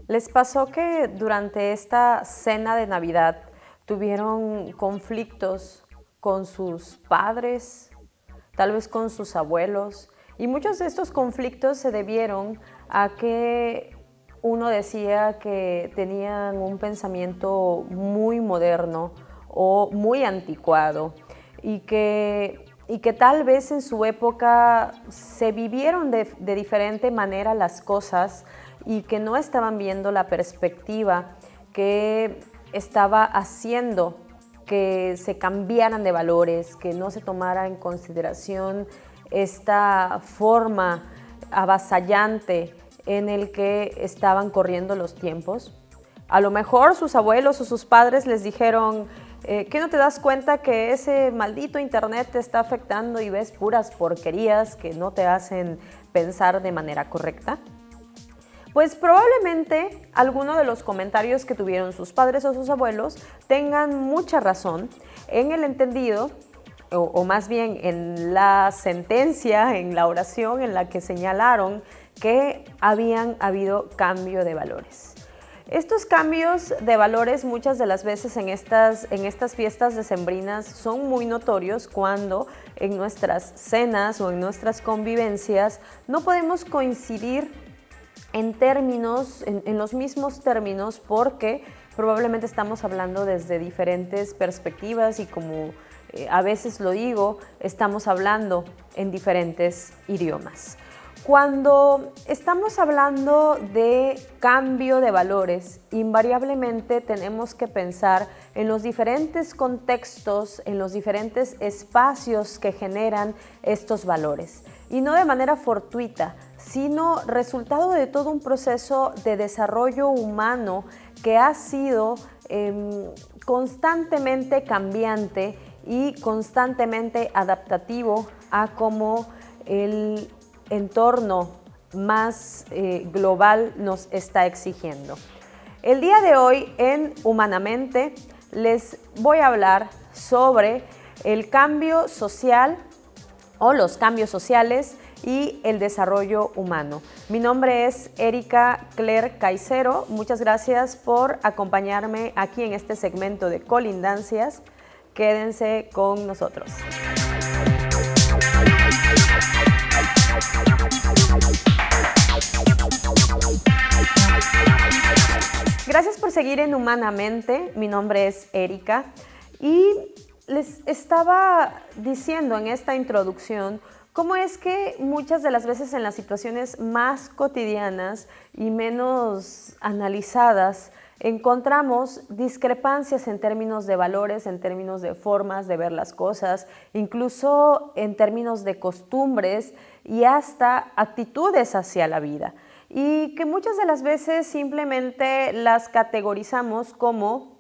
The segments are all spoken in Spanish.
¿Les pasó que durante esta cena de Navidad tuvieron conflictos con sus padres, tal vez con sus abuelos? Y muchos de estos conflictos se debieron a que uno decía que tenían un pensamiento muy moderno o muy anticuado y que tal vez en su época se vivieron de diferente manera las cosas y que no estaban viendo la perspectiva que estaba haciendo que se cambiaran de valores, que no se tomara en consideración esta forma avasallante en el que estaban corriendo los tiempos. A lo mejor sus abuelos o sus padres les dijeron, ¿qué no te das cuenta que ese maldito internet te está afectando y ves puras porquerías que no te hacen pensar de manera correcta? Pues probablemente alguno de los comentarios que tuvieron sus padres o sus abuelos tengan mucha razón en el entendido, o más bien en la sentencia, en la oración en la que señalaron que habían habido cambio de valores. Estos cambios de valores muchas de las veces en estas fiestas decembrinas son muy notorios cuando en nuestras cenas o en nuestras convivencias no podemos coincidir en los mismos términos, porque probablemente estamos hablando desde diferentes perspectivas y, como a veces lo digo, estamos hablando en diferentes idiomas. Cuando estamos hablando de cambio de valores, invariablemente tenemos que pensar en los diferentes contextos, en los diferentes espacios que generan estos valores. Y no de manera fortuita, sino resultado de todo un proceso de desarrollo humano que ha sido constantemente cambiante y constantemente adaptativo a cómo el entorno más global nos está exigiendo. El día de hoy en Humanamente les voy a hablar sobre el cambio social o los cambios sociales y el desarrollo humano. Mi nombre es Erika Claire Caicero. Muchas gracias por acompañarme aquí en este segmento de Colindancias. Quédense con nosotros. Gracias por seguir en Humanamente. Mi nombre es Erika y les estaba diciendo en esta introducción cómo es que muchas de las veces en las situaciones más cotidianas y menos analizadas encontramos discrepancias en términos de valores, en términos de formas de ver las cosas, incluso en términos de costumbres y hasta actitudes hacia la vida. Y que muchas de las veces simplemente las categorizamos como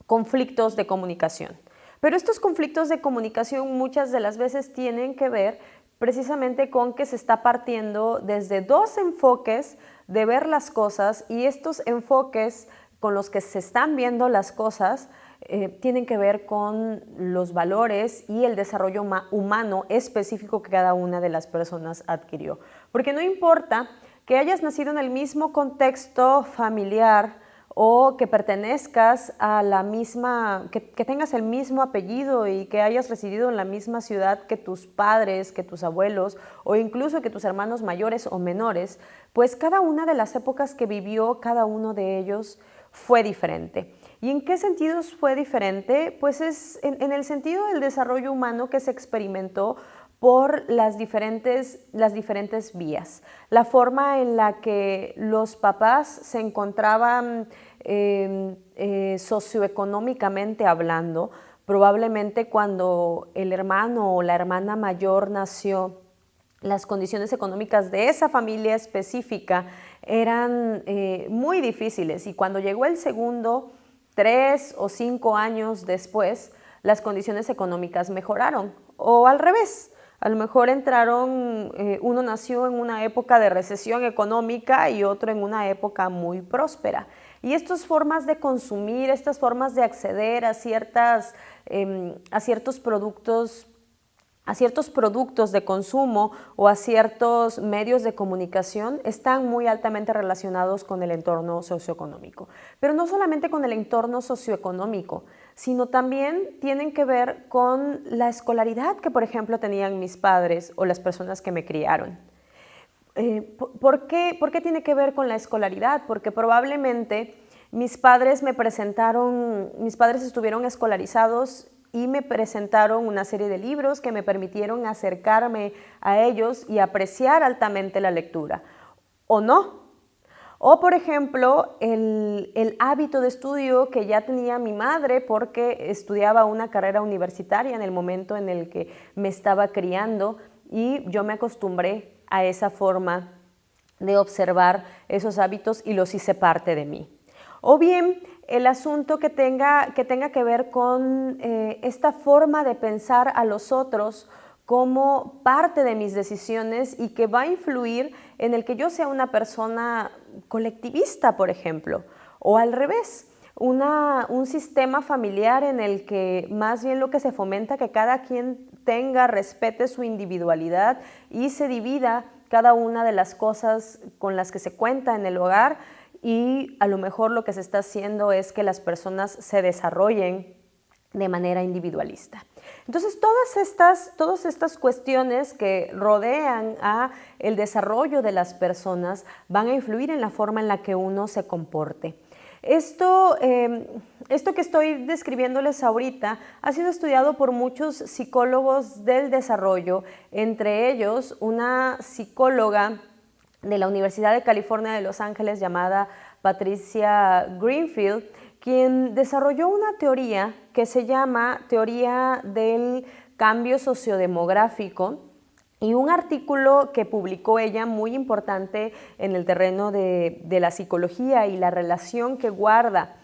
conflictos de comunicación. Pero estos conflictos de comunicación muchas de las veces tienen que ver precisamente con que se está partiendo desde dos enfoques de ver las cosas, y estos enfoques con los que se están viendo las cosas tienen que ver con los valores y el desarrollo humano específico que cada una de las personas adquirió. Porque no importa que hayas nacido en el mismo contexto familiar o que pertenezcas a la misma, que tengas el mismo apellido y que hayas residido en la misma ciudad que tus padres, que tus abuelos o incluso que tus hermanos mayores o menores, pues cada una de las épocas que vivió cada uno de ellos fue diferente. ¿Y en qué sentidos fue diferente? Pues es en el sentido del desarrollo humano que se experimentó por las diferentes vías. La forma en la que los papás se encontraban socioeconómicamente hablando, probablemente cuando el hermano o la hermana mayor nació, las condiciones económicas de esa familia específica eran muy difíciles, y cuando llegó el segundo, 3 o 5 años después, las condiciones económicas mejoraron, o al revés. A lo mejor uno nació en una época de recesión económica y otro en una época muy próspera. Y estas formas de consumir, estas formas de acceder a ciertos productos a ciertos productos de consumo o a ciertos medios de comunicación están muy altamente relacionados con el entorno socioeconómico. Pero no solamente con el entorno socioeconómico, sino también tienen que ver con la escolaridad que, por ejemplo, tenían mis padres o las personas que me criaron. ¿Por qué tiene que ver con la escolaridad? Porque probablemente mis padres estuvieron escolarizados y me presentaron una serie de libros que me permitieron acercarme a ellos y apreciar altamente la lectura, o no. O, por ejemplo, el hábito de estudio que ya tenía mi madre porque estudiaba una carrera universitaria en el momento en el que me estaba criando y yo me acostumbré a esa forma de observar esos hábitos y los hice parte de mí. O bien, el asunto que tenga que ver con esta forma de pensar a los otros como parte de mis decisiones y que va a influir en el que yo sea una persona colectivista, por ejemplo, o al revés, un sistema familiar en el que más bien lo que se fomenta que cada quien respete su individualidad y se divida cada una de las cosas con las que se cuenta en el hogar, y a lo mejor lo que se está haciendo es que las personas se desarrollen de manera individualista. Entonces, todas estas cuestiones que rodean a el desarrollo de las personas van a influir en la forma en la que uno se comporte. Esto que estoy describiéndoles ahorita ha sido estudiado por muchos psicólogos del desarrollo, entre ellos una psicóloga de la Universidad de California de Los Ángeles llamada Patricia Greenfield, quien desarrolló una teoría que se llama teoría del cambio sociodemográfico, y un artículo que publicó ella muy importante en el terreno de la psicología y la relación que guarda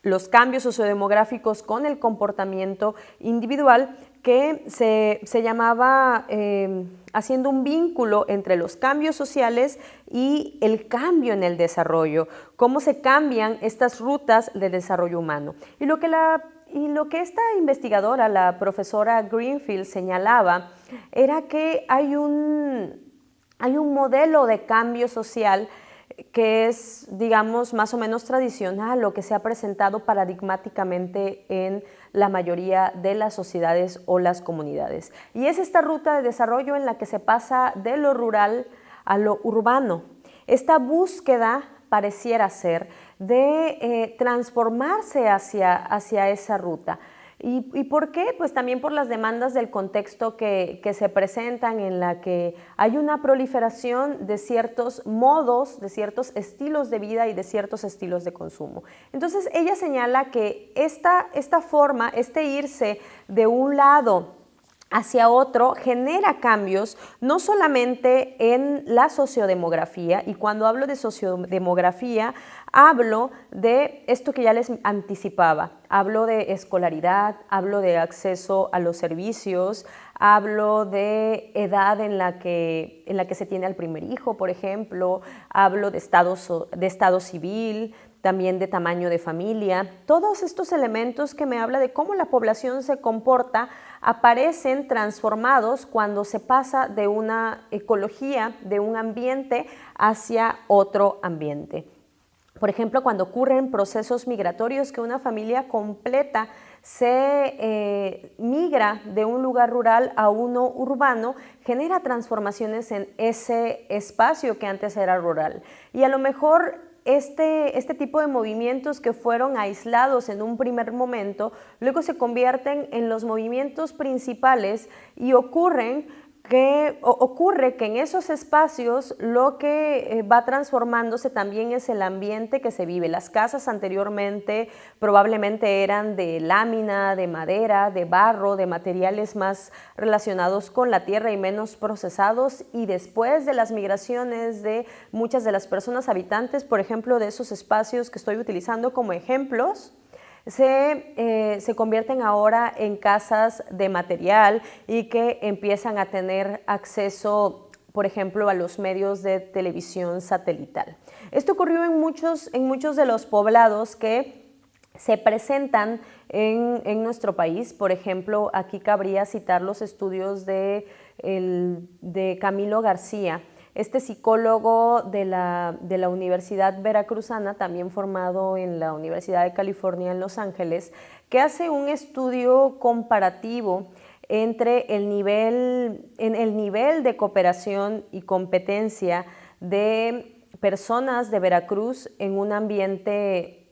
los cambios sociodemográficos con el comportamiento individual, que se llamaba haciendo un vínculo entre los cambios sociales y el cambio en el desarrollo, cómo se cambian estas rutas de desarrollo humano. Y lo que esta investigadora, la profesora Greenfield, señalaba era que hay un modelo de cambio social que es, digamos, más o menos tradicional o que se ha presentado paradigmáticamente en la mayoría de las sociedades o las comunidades. Y es esta ruta de desarrollo en la que se pasa de lo rural a lo urbano. Esta búsqueda pareciera ser de transformarse hacia esa ruta. ¿Y por qué? Pues también por las demandas del contexto que se presentan, en la que hay una proliferación de ciertos modos, de ciertos estilos de vida y de ciertos estilos de consumo. Entonces ella señala que esta forma, este irse de un lado hacia otro, genera cambios no solamente en la sociodemografía, y cuando hablo de sociodemografía hablo de esto que ya les anticipaba, hablo de escolaridad, hablo de acceso a los servicios, hablo de edad en la que se tiene al primer hijo, por ejemplo, hablo de estado civil, también de tamaño de familia. Todos estos elementos que me habla de cómo la población se comporta aparecen transformados cuando se pasa de una ecología, de un ambiente, hacia otro ambiente. Por ejemplo, cuando ocurren procesos migratorios, que una familia completa se migra de un lugar rural a uno urbano, genera transformaciones en ese espacio que antes era rural. Y a lo mejor este tipo de movimientos que fueron aislados en un primer momento, luego se convierten en los movimientos principales, y ocurre que en esos espacios lo que va transformándose también es el ambiente que se vive. Las casas anteriormente probablemente eran de lámina, de madera, de barro, de materiales más relacionados con la tierra y menos procesados, y después de las migraciones de muchas de las personas habitantes, por ejemplo, de esos espacios que estoy utilizando como ejemplos, se convierten ahora en casas de material y que empiezan a tener acceso, por ejemplo, a los medios de televisión satelital. Esto ocurrió en muchos de los poblados que se presentan en nuestro país. Por ejemplo, aquí cabría citar los estudios de Camilo García, este psicólogo de la Universidad Veracruzana, también formado en la Universidad de California en Los Ángeles, que hace un estudio comparativo entre el nivel de cooperación y competencia de personas de Veracruz en un ambiente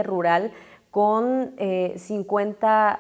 rural con 50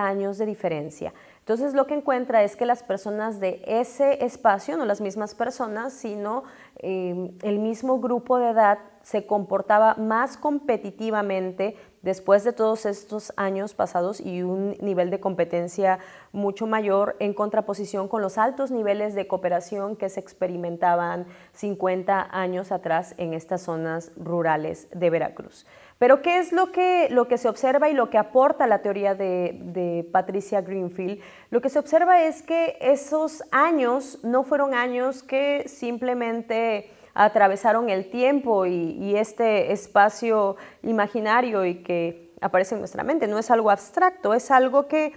años de diferencia. Entonces lo que encuentra es que las personas de ese espacio, no las mismas personas, sino el mismo grupo de edad, se comportaba más competitivamente después de todos estos años pasados y un nivel de competencia mucho mayor en contraposición con los altos niveles de cooperación que se experimentaban 50 años atrás en estas zonas rurales de Veracruz. Pero ¿qué es lo que se observa y lo que aporta la teoría de Patricia Greenfield? Lo que se observa es que esos años no fueron años que simplemente atravesaron el tiempo y este espacio imaginario y que aparece en nuestra mente. No es algo abstracto, es algo que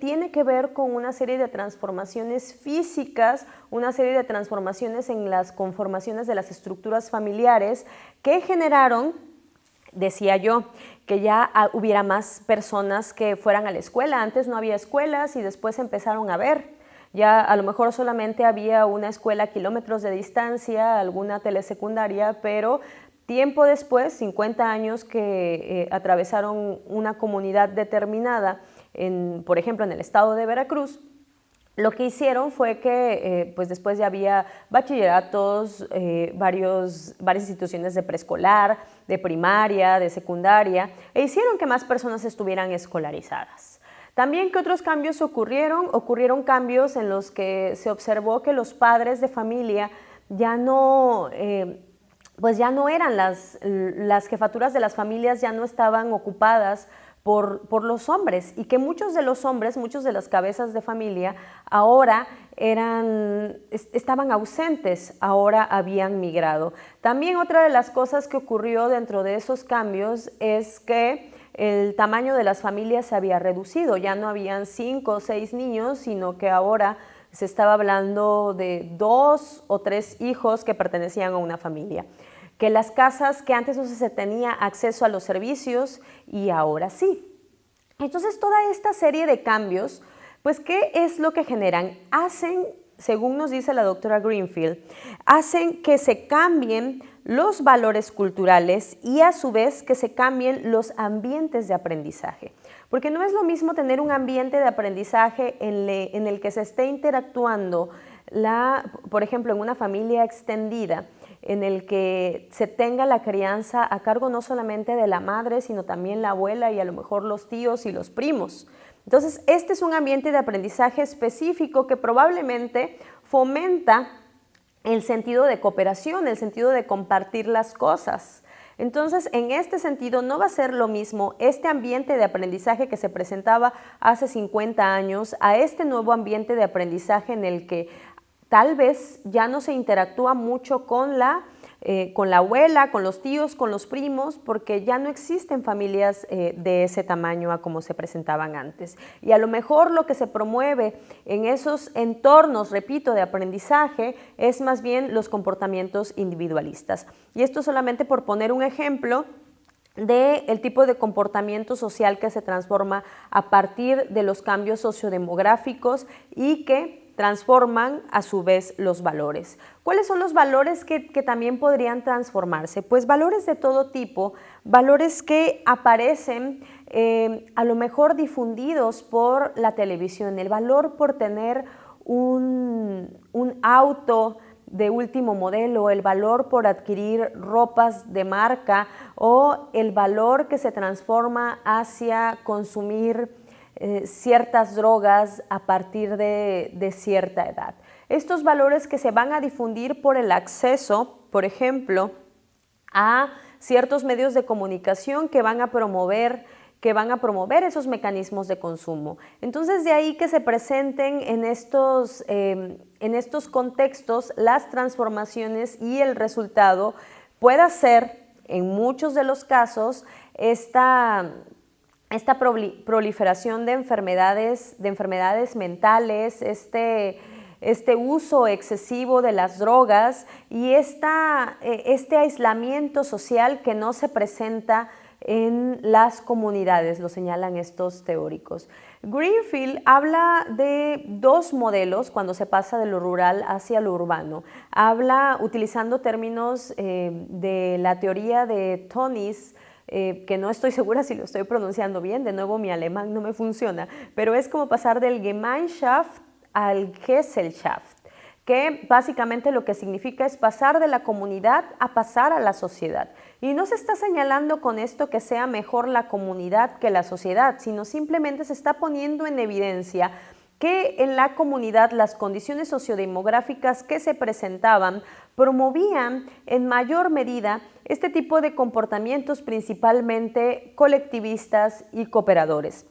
tiene que ver con una serie de transformaciones físicas, una serie de transformaciones en las conformaciones de las estructuras familiares que generaron, decía yo, que ya hubiera más personas que fueran a la escuela. Antes no había escuelas y después empezaron a haber. Ya a lo mejor solamente había una escuela a kilómetros de distancia, alguna telesecundaria, pero tiempo después, 50 años que atravesaron una comunidad determinada, por ejemplo en el estado de Veracruz, lo que hicieron fue que pues después ya había bachilleratos, varias instituciones de preescolar, de primaria, de secundaria, e hicieron que más personas estuvieran escolarizadas. También, ¿qué otros cambios ocurrieron? Ocurrieron cambios en los que se observó que los padres de familia ya no eran las jefaturas de las familias, ya no estaban ocupadas por los hombres, y que muchos de los hombres, muchos de las cabezas de familia ahora estaban ausentes, ahora habían migrado. También otra de las cosas que ocurrió dentro de esos cambios es que el tamaño de las familias se había reducido, ya no habían 5 o 6 niños, sino que ahora se estaba hablando de 2 o 3 hijos que pertenecían a una familia. Que las casas, que antes no se tenía acceso a los servicios y ahora sí. Entonces toda esta serie de cambios, pues ¿qué es lo que generan? Hacen, según nos dice la doctora Greenfield, hacen que se cambien los valores culturales y a su vez que se cambien los ambientes de aprendizaje. Porque no es lo mismo tener un ambiente de aprendizaje en el que se esté interactuando, por ejemplo, en una familia extendida, en el que se tenga la crianza a cargo no solamente de la madre, sino también la abuela y a lo mejor los tíos y los primos. Entonces, este es un ambiente de aprendizaje específico que probablemente fomenta el sentido de cooperación, el sentido de compartir las cosas. Entonces, en este sentido, no va a ser lo mismo este ambiente de aprendizaje que se presentaba hace 50 años a este nuevo ambiente de aprendizaje en el que tal vez ya no se interactúa mucho con la abuela, con los tíos, con los primos, porque ya no existen familias de ese tamaño a como se presentaban antes. Y a lo mejor lo que se promueve en esos entornos, repito, de aprendizaje, es más bien los comportamientos individualistas. Y esto solamente por poner un ejemplo del tipo de comportamiento social que se transforma a partir de los cambios sociodemográficos y que transforman a su vez los valores. ¿Cuáles son los valores que también podrían transformarse? Pues valores de todo tipo, valores que aparecen a lo mejor difundidos por la televisión, el valor por tener un auto de último modelo, el valor por adquirir ropas de marca o el valor que se transforma hacia consumir ciertas drogas a partir de cierta edad. Estos valores que se van a difundir por el acceso, por ejemplo, a ciertos medios de comunicación que van a promover esos mecanismos de consumo. Entonces, de ahí que se presenten en estos contextos las transformaciones y el resultado pueda ser en muchos de los casos esta proliferación de enfermedades mentales, este uso excesivo de las drogas y este aislamiento social que no se presenta en las comunidades, lo señalan estos teóricos. Greenfield habla de dos modelos cuando se pasa de lo rural hacia lo urbano. Habla utilizando términos de la teoría de Tönnies, que no estoy segura si lo estoy pronunciando bien, de nuevo mi alemán no me funciona, pero es como pasar del Gemeinschaft al Gesellschaft, que básicamente lo que significa es pasar de la comunidad a pasar a la sociedad. Y no se está señalando con esto que sea mejor la comunidad que la sociedad, sino simplemente se está poniendo en evidencia que en la comunidad las condiciones sociodemográficas que se presentaban promovían en mayor medida este tipo de comportamientos principalmente colectivistas y cooperadores.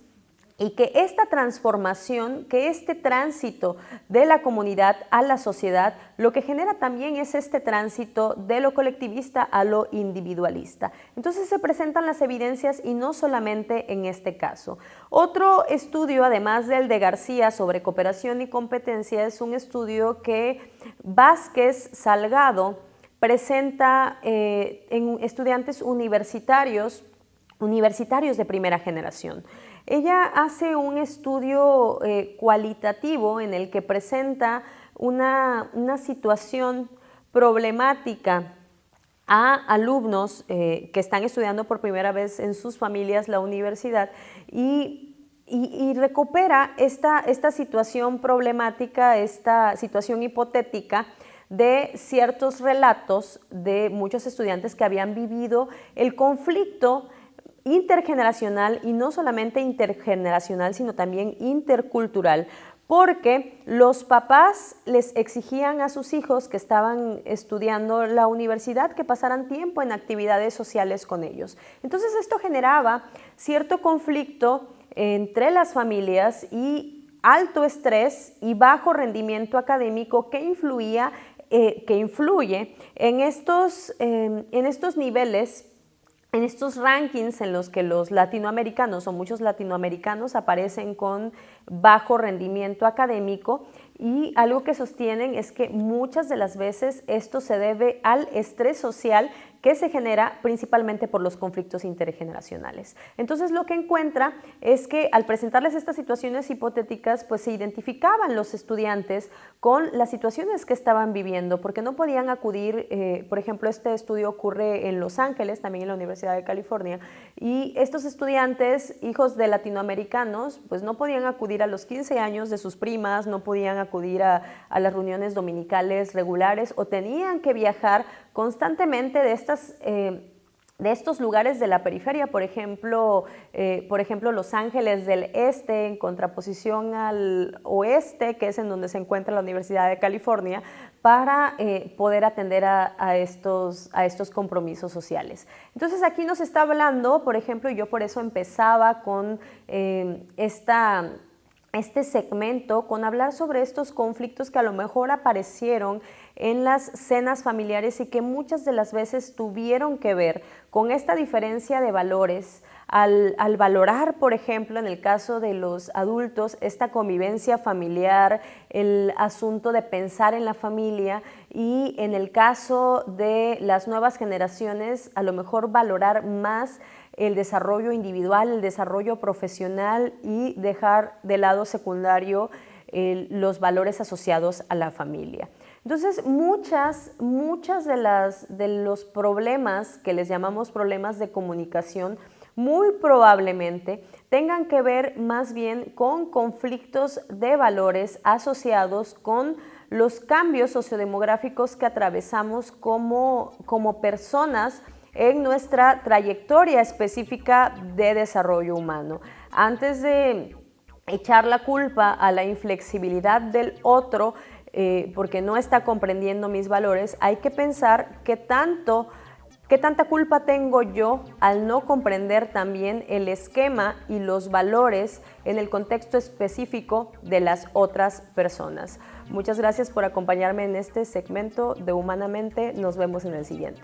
Y que esta transformación, que este tránsito de la comunidad a la sociedad, lo que genera también es este tránsito de lo colectivista a lo individualista. Entonces se presentan las evidencias y no solamente en este caso. Otro estudio, además del de García sobre cooperación y competencia, es un estudio que Vázquez Salgado presenta en estudiantes universitarios de primera generación. Ella hace un estudio cualitativo en el que presenta una situación problemática a alumnos que están estudiando por primera vez en sus familias la universidad y recupera esta situación problemática, esta situación hipotética de ciertos relatos de muchos estudiantes que habían vivido el conflicto intergeneracional, y no solamente intergeneracional, sino también intercultural, porque los papás les exigían a sus hijos que estaban estudiando la universidad que pasaran tiempo en actividades sociales con ellos. Entonces esto generaba cierto conflicto entre las familias y alto estrés y bajo rendimiento académico que influye en estos niveles, en estos rankings en los que los latinoamericanos o muchos latinoamericanos aparecen con bajo rendimiento académico, y algo que sostienen es que muchas de las veces esto se debe al estrés social que se genera principalmente por los conflictos intergeneracionales. Entonces lo que encuentra es que al presentarles estas situaciones hipotéticas, pues se identificaban los estudiantes con las situaciones que estaban viviendo, porque no podían acudir, por ejemplo, este estudio ocurre en Los Ángeles, también en la Universidad de California, y estos estudiantes, hijos de latinoamericanos, pues no podían acudir a los 15 años de sus primas, no podían acudir a las reuniones dominicales regulares, o tenían que viajar constantemente de estos lugares de la periferia, por ejemplo, Los Ángeles del Este en contraposición al oeste, que es en donde se encuentra la Universidad de California, para poder atender a estos compromisos sociales. Entonces aquí nos está hablando, por ejemplo, y yo por eso empezaba con este segmento, con hablar sobre estos conflictos que a lo mejor aparecieron en las cenas familiares y que muchas de las veces tuvieron que ver con esta diferencia de valores al valorar, por ejemplo, en el caso de los adultos, esta convivencia familiar, el asunto de pensar en la familia, y en el caso de las nuevas generaciones, a lo mejor valorar más el desarrollo individual, el desarrollo profesional, y dejar de lado secundario los valores asociados a la familia. Entonces, muchas de los problemas que les llamamos problemas de comunicación muy probablemente tengan que ver más bien con conflictos de valores asociados con los cambios sociodemográficos que atravesamos como personas en nuestra trayectoria específica de desarrollo humano. Antes de echar la culpa a la inflexibilidad del otro, porque no está comprendiendo mis valores, hay que pensar qué tanta culpa tengo yo al no comprender también el esquema y los valores en el contexto específico de las otras personas. Muchas gracias por acompañarme en este segmento de Humanamente. Nos vemos en el siguiente.